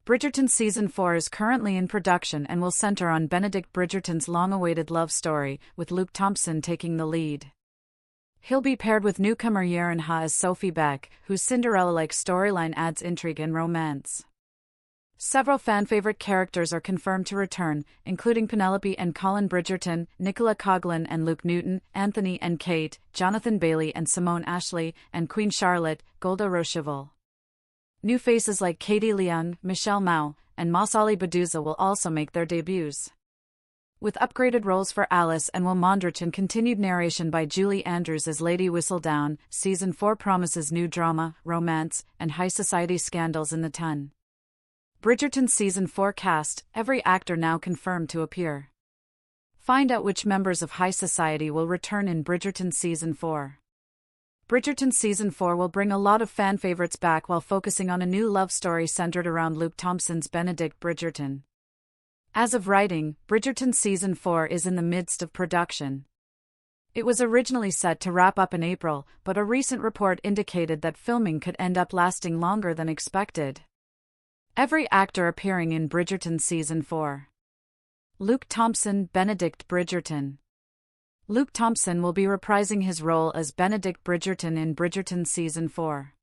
Bridgerton Season 4 is currently in production and will center on Benedict Bridgerton's long-awaited love story, with Luke Thompson taking the lead. He'll be paired with newcomer Yerin Ha as Sophie Beck, whose Cinderella-like storyline adds intrigue and romance. Several fan-favorite characters are confirmed to return, including Penelope and Colin Bridgerton, Nicola Coughlan and Luke Newton, Anthony and Kate, Jonathan Bailey and Simone Ashley, and Queen Charlotte, Golda Rocheville. New faces like Katie Leung, Michelle Mao, and Masali Baduza will also make their debuts. With upgraded roles for Alice and Will Mondrich and continued narration by Julie Andrews as Lady Whistledown, Season 4 promises new drama, romance, and high society scandals in the ton. Bridgerton Season 4 cast, every actor now confirmed to appear. Find out which members of high society will return in Bridgerton Season 4. Bridgerton Season 4 will bring a lot of fan favorites back while focusing on a new love story centered around Luke Thompson's Benedict Bridgerton. As of writing, Bridgerton Season 4 is in the midst of production. It was originally set to wrap up in April, but a recent report indicated that filming could end up lasting longer than expected. Every actor appearing in Bridgerton Season 4. Luke Thompson, Benedict Bridgerton. Luke Thompson will be reprising his role as Benedict Bridgerton in Bridgerton Season 4.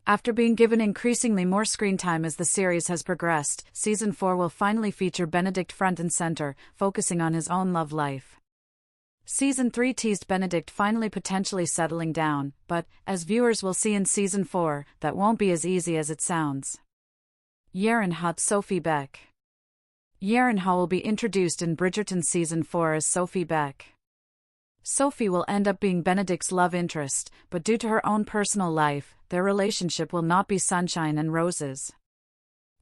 After being given increasingly more screen time as the series has progressed, Season 4 will finally feature Benedict front and center, focusing on his own love life. Season 3 teased Benedict finally potentially settling down, but, as viewers will see in Season 4, that won't be as easy as it sounds. Yerin Ha, Sophie Beck. Yerin Ha will be introduced in Bridgerton Season 4 as Sophie Beck. Sophie will end up being Benedict's love interest, but due to her own personal life, their relationship will not be sunshine and roses.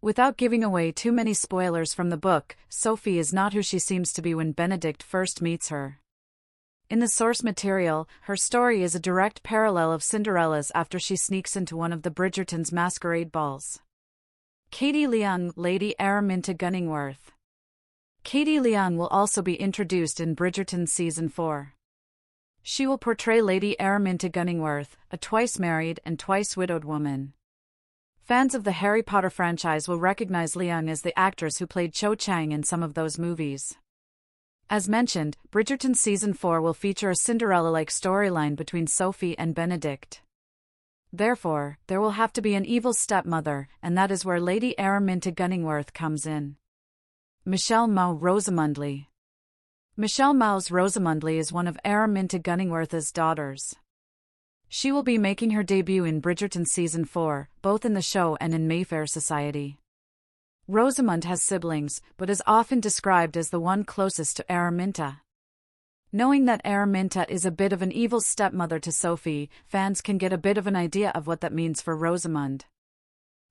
Without giving away too many spoilers from the book, Sophie is not who she seems to be when Benedict first meets her. In the source material, her story is a direct parallel of Cinderella's after she sneaks into one of the Bridgerton's masquerade balls. Katie Leung, Lady Araminta Gunningworth. Katie Leung will also be introduced in Bridgerton Season 4. She will portray Lady Araminta Gunningworth, a twice-married and twice-widowed woman. Fans of the Harry Potter franchise will recognize Leung as the actress who played Cho Chang in some of those movies. As mentioned, Bridgerton Season 4 will feature a Cinderella-like storyline between Sophie and Benedict. Therefore, there will have to be an evil stepmother, and that is where Lady Araminta Gunningworth comes in. Michelle Mao Rosamundley. Michelle Mao's Rosamundley is one of Araminta Gunningworth's daughters. She will be making her debut in Bridgerton Season 4, both in the show and in Mayfair Society. Rosamund has siblings, but is often described as the one closest to Araminta. Knowing that Araminta is a bit of an evil stepmother to Sophie, fans can get a bit of an idea of what that means for Rosamund.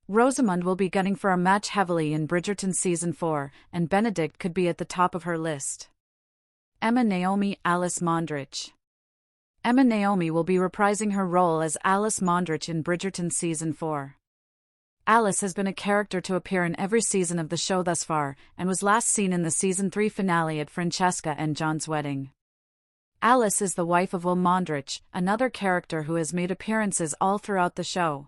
Rosamund will be gunning for a match heavily in Bridgerton Season 4, and Benedict could be at the top of her list. Emma Naomi Alice Mondrich. Emma Naomi will be reprising her role as Alice Mondrich in Bridgerton Season 4. Alice has been a character to appear in every season of the show thus far, and was last seen in the Season 3 finale at Francesca and John's wedding. Alice is the wife of Will Mondrich, another character who has made appearances all throughout the show.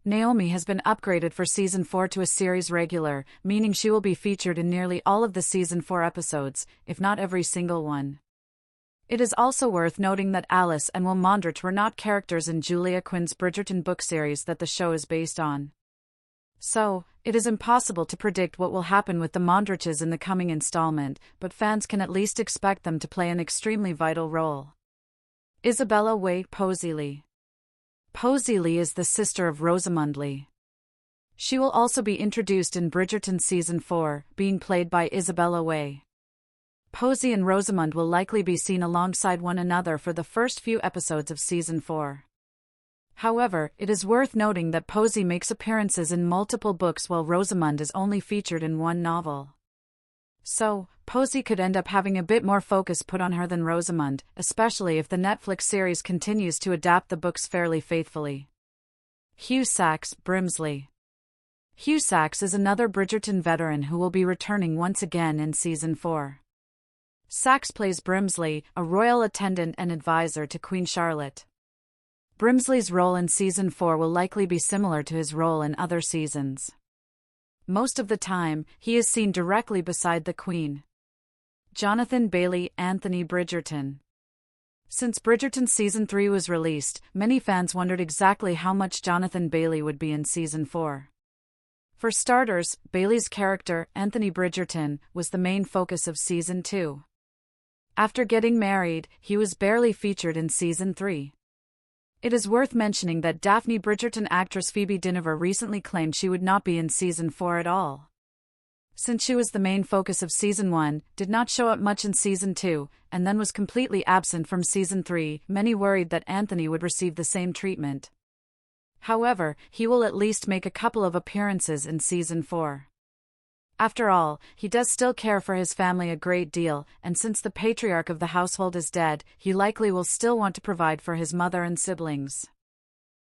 Naomi has been upgraded for Season 4 to a series regular, meaning she will be featured in nearly all of the Season 4 episodes, if not every single one. It is also worth noting that Alice and Will Mondrich were not characters in Julia Quinn's Bridgerton book series that the show is based on. So, it is impossible to predict what will happen with the Mondriches in the coming installment, but fans can at least expect them to play an extremely vital role. Isabella Way Posey Lee. Posey Lee is the sister of Rosamund Lee. She will also be introduced in Bridgerton Season 4, being played by Isabella Way. Posey and Rosamund will likely be seen alongside one another for the first few episodes of Season 4. However, it is worth noting that Posey makes appearances in multiple books while Rosamund is only featured in one novel. So, Posey could end up having a bit more focus put on her than Rosamund, especially if the Netflix series continues to adapt the books fairly faithfully. Hugh Sachs, Brimsley. Hugh Sachs is another Bridgerton veteran who will be returning once again in Season 4. Sachs plays Brimsley, a royal attendant and advisor to Queen Charlotte. Brimsley's role in Season 4 will likely be similar to his role in other seasons. Most of the time, he is seen directly beside the Queen. Jonathan Bailey Anthony Bridgerton. Since Bridgerton Season 3 was released, many fans wondered exactly how much Jonathan Bailey would be in Season 4. For starters, Bailey's character, Anthony Bridgerton, was the main focus of Season 2. After getting married, he was barely featured in Season 3. It is worth mentioning that Daphne Bridgerton actress Phoebe Dynevor recently claimed she would not be in Season 4 at all. Since she was the main focus of Season 1, did not show up much in Season 2, and then was completely absent from Season 3, many worried that Anthony would receive the same treatment. However, he will at least make a couple of appearances in Season 4. After all, he does still care for his family a great deal, and since the patriarch of the household is dead, he likely will still want to provide for his mother and siblings.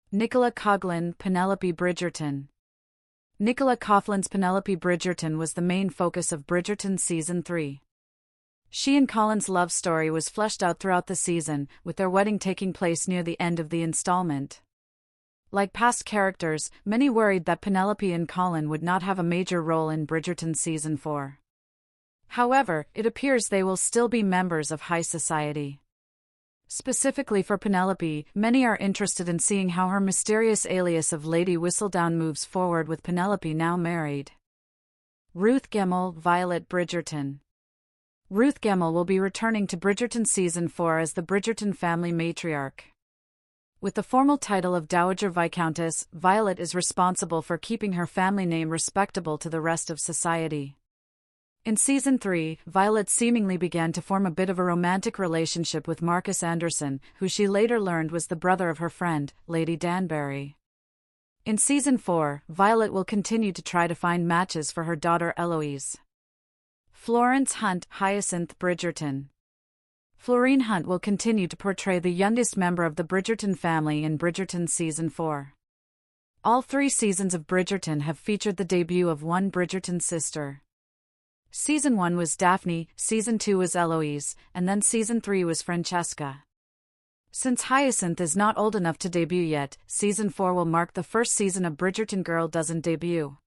Nicola Coughlan Penelope Bridgerton. Nicola Coughlan's Penelope Bridgerton was the main focus of Bridgerton Season 3. She and Colin's love story was fleshed out throughout the season, with their wedding taking place near the end of the installment. Like past characters, many worried that Penelope and Colin would not have a major role in Bridgerton Season 4. However, it appears they will still be members of high society. Specifically for Penelope, many are interested in seeing how her mysterious alias of Lady Whistledown moves forward with Penelope now married. Ruth Gemmell Violet Bridgerton. Ruth Gemmell will be returning to Bridgerton Season 4 as the Bridgerton family matriarch. With the formal title of Dowager Viscountess, Violet is responsible for keeping her family name respectable to the rest of society. In Season 3, Violet seemingly began to form a bit of a romantic relationship with Marcus Anderson, who she later learned was the brother of her friend, Lady Danbury. In Season 4, Violet will continue to try to find matches for her daughter Eloise. Florence Hunt Hyacinth Bridgerton. Florine Hunt will continue to portray the youngest member of the Bridgerton family in Bridgerton Season 4. All 3 seasons of Bridgerton have featured the debut of one Bridgerton sister. Season 1 was Daphne, Season 2 was Eloise, and then Season 3 was Francesca. Since Hyacinth is not old enough to debut yet, Season 4 will mark the first season a Bridgerton girl doesn't debut.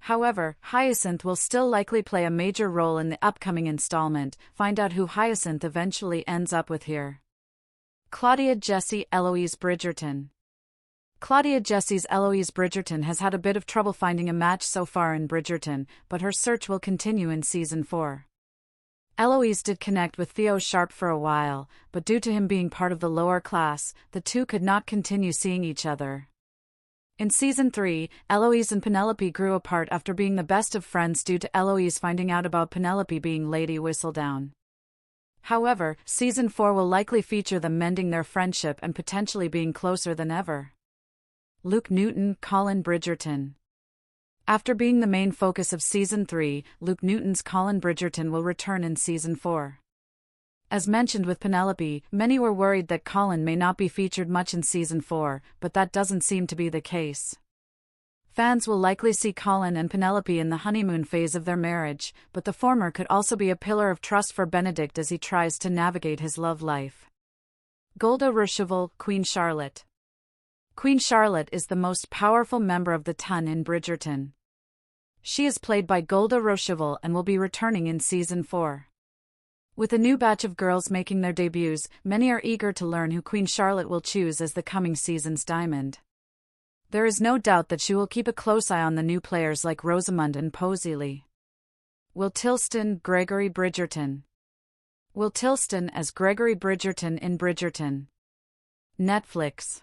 However, Hyacinth will still likely play a major role in the upcoming installment. Find out who Hyacinth eventually ends up with here. Claudia Jessie Eloise Bridgerton. Claudia Jessie's Eloise Bridgerton has had a bit of trouble finding a match so far in Bridgerton, but her search will continue in Season 4. Eloise did connect with Theo Sharp for a while, but due to him being part of the lower class, the two could not continue seeing each other. In Season 3, Eloise and Penelope grew apart after being the best of friends due to Eloise finding out about Penelope being Lady Whistledown. However, Season 4 will likely feature them mending their friendship and potentially being closer than ever. Luke Newton Colin Bridgerton. After being the main focus of Season 3, Luke Newton's Colin Bridgerton will return in Season 4. As mentioned with Penelope, many were worried that Colin may not be featured much in Season 4, but that doesn't seem to be the case. Fans will likely see Colin and Penelope in the honeymoon phase of their marriage, but the former could also be a pillar of trust for Benedict as he tries to navigate his love life. Golda Rosheuvel, Queen Charlotte. Queen Charlotte is the most powerful member of the Ton in Bridgerton. She is played by Golda Rosheuvel and will be returning in Season 4. With a new batch of girls making their debuts, many are eager to learn who Queen Charlotte will choose as the coming season's diamond. There is no doubt that she will keep a close eye on the new players like Rosamund and Posey. Will Tilston Gregory Bridgerton. Will Tilston as Gregory Bridgerton in Bridgerton. Netflix.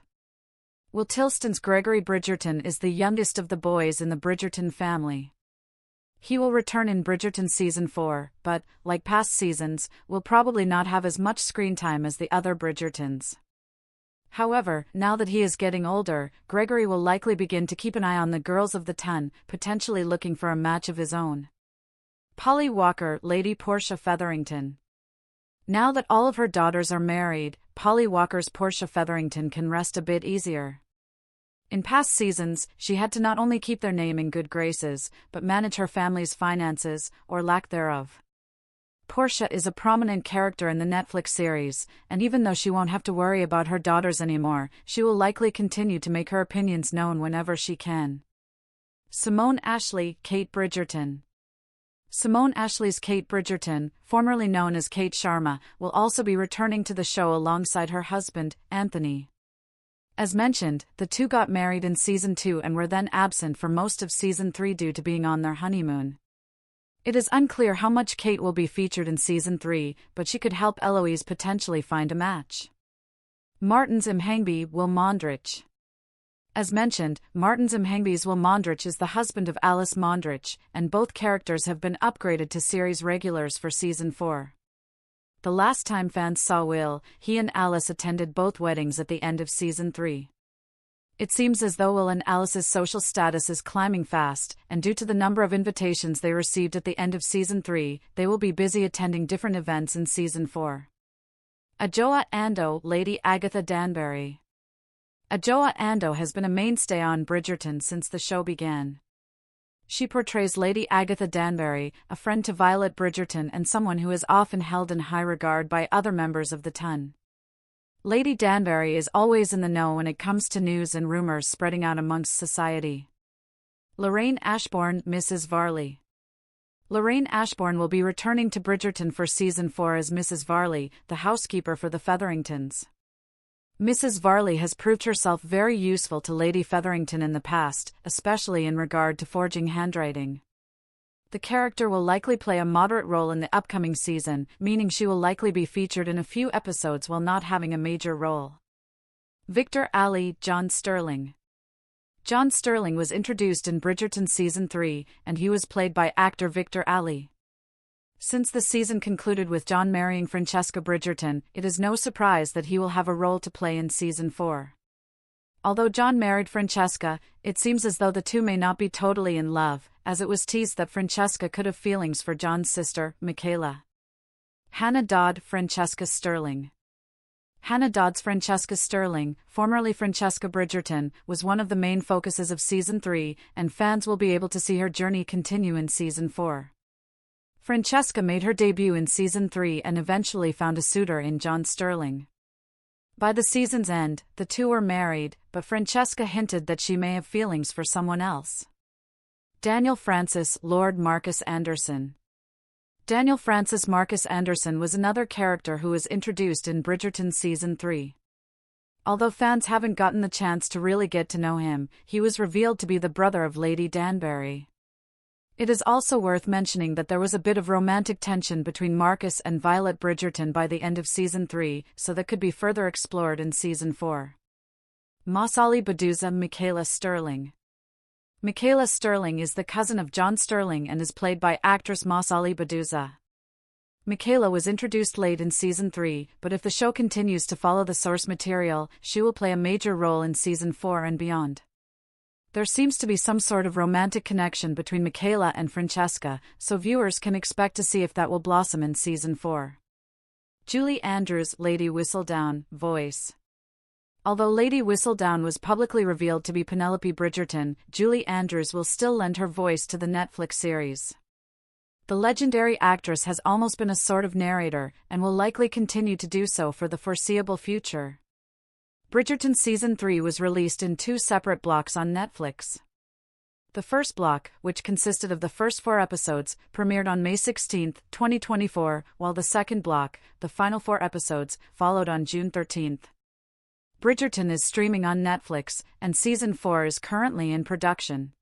Will Tilston's Gregory Bridgerton is the youngest of the boys in the Bridgerton family. He will return in Bridgerton Season 4, but, like past seasons, will probably not have as much screen time as the other Bridgertons. However, now that he is getting older, Gregory will likely begin to keep an eye on the girls of the Ton, potentially looking for a match of his own. Polly Walker, Lady Portia Featherington. Now that all of her daughters are married, Polly Walker's Portia Featherington can rest a bit easier. In past seasons, she had to not only keep their name in good graces, but manage her family's finances, or lack thereof. Portia is a prominent character in the Netflix series, and even though she won't have to worry about her daughters anymore, she will likely continue to make her opinions known whenever she can. Simone Ashley, Kate Bridgerton. Simone Ashley's Kate Bridgerton, formerly known as Kate Sharma, will also be returning to the show alongside her husband, Anthony. As mentioned, the two got married in Season 2 and were then absent for most of Season 3 due to being on their honeymoon. It is unclear how much Kate will be featured in Season 3, but she could help Eloise potentially find a match. Martin's Mhangbe Will Mondrich. As mentioned, Martin's Mhangbe's Will Mondrich is the husband of Alice Mondrich, and both characters have been upgraded to series regulars for Season 4. The last time fans saw Will, he and Alice attended both weddings at the end of Season 3. It seems as though Will and Alice's social status is climbing fast, and due to the number of invitations they received at the end of Season 3, they will be busy attending different events in Season 4. Adjoa Andoh, Lady Agatha Danbury. Adjoa Andoh has been a mainstay on Bridgerton since the show began. She portrays Lady Agatha Danbury, a friend to Violet Bridgerton and someone who is often held in high regard by other members of the ton. Lady Danbury is always in the know when it comes to news and rumors spreading out amongst society. Lorraine Ashbourne, Mrs. Varley. Lorraine Ashbourne will be returning to Bridgerton for Season 4 as Mrs. Varley, the housekeeper for the Featheringtons. Mrs. Varley has proved herself very useful to Lady Featherington in the past, especially in regard to forging handwriting. The character will likely play a moderate role in the upcoming season, meaning she will likely be featured in a few episodes while not having a major role. Victor Ali, John Sterling. John Sterling was introduced in Bridgerton Season 3, and he was played by actor Victor Ali. Since the season concluded with John marrying Francesca Bridgerton, it is no surprise that he will have a role to play in Season 4. Although John married Francesca, it seems as though the two may not be totally in love, as it was teased that Francesca could have feelings for John's sister, Michaela. Hannah Dodd, Francesca Sterling. Hannah Dodd's Francesca Sterling, formerly Francesca Bridgerton, was one of the main focuses of Season 3, and fans will be able to see her journey continue in Season 4. Francesca made her debut in Season 3 and eventually found a suitor in John Sterling. By the season's end, the two were married, but Francesca hinted that she may have feelings for someone else. Daniel Francis, Lord Marcus Anderson. Daniel Francis Marcus Anderson was another character who was introduced in Bridgerton Season 3. Although fans haven't gotten the chance to really get to know him, he was revealed to be the brother of Lady Danbury. It is also worth mentioning that there was a bit of romantic tension between Marcus and Violet Bridgerton by the end of Season 3, so that could be further explored in Season 4. Masali Baduza, Michaela Sterling. Michaela Sterling is the cousin of John Sterling and is played by actress Masali Baduza. Michaela was introduced late in Season 3, but if the show continues to follow the source material, she will play a major role in Season 4 and beyond. There seems to be some sort of romantic connection between Michaela and Francesca, so viewers can expect to see if that will blossom in Season 4. Julie Andrews, Lady Whistledown, voice. Although Lady Whistledown was publicly revealed to be Penelope Bridgerton, Julie Andrews will still lend her voice to the Netflix series. The legendary actress has almost been a sort of narrator, and will likely continue to do so for the foreseeable future. Bridgerton Season 3 was released in 2 separate blocks on Netflix. The first block, which consisted of the first 4 episodes, premiered on May 16, 2024, while the second block, the final 4 episodes, followed on June 13. Bridgerton is streaming on Netflix, and Season 4 is currently in production.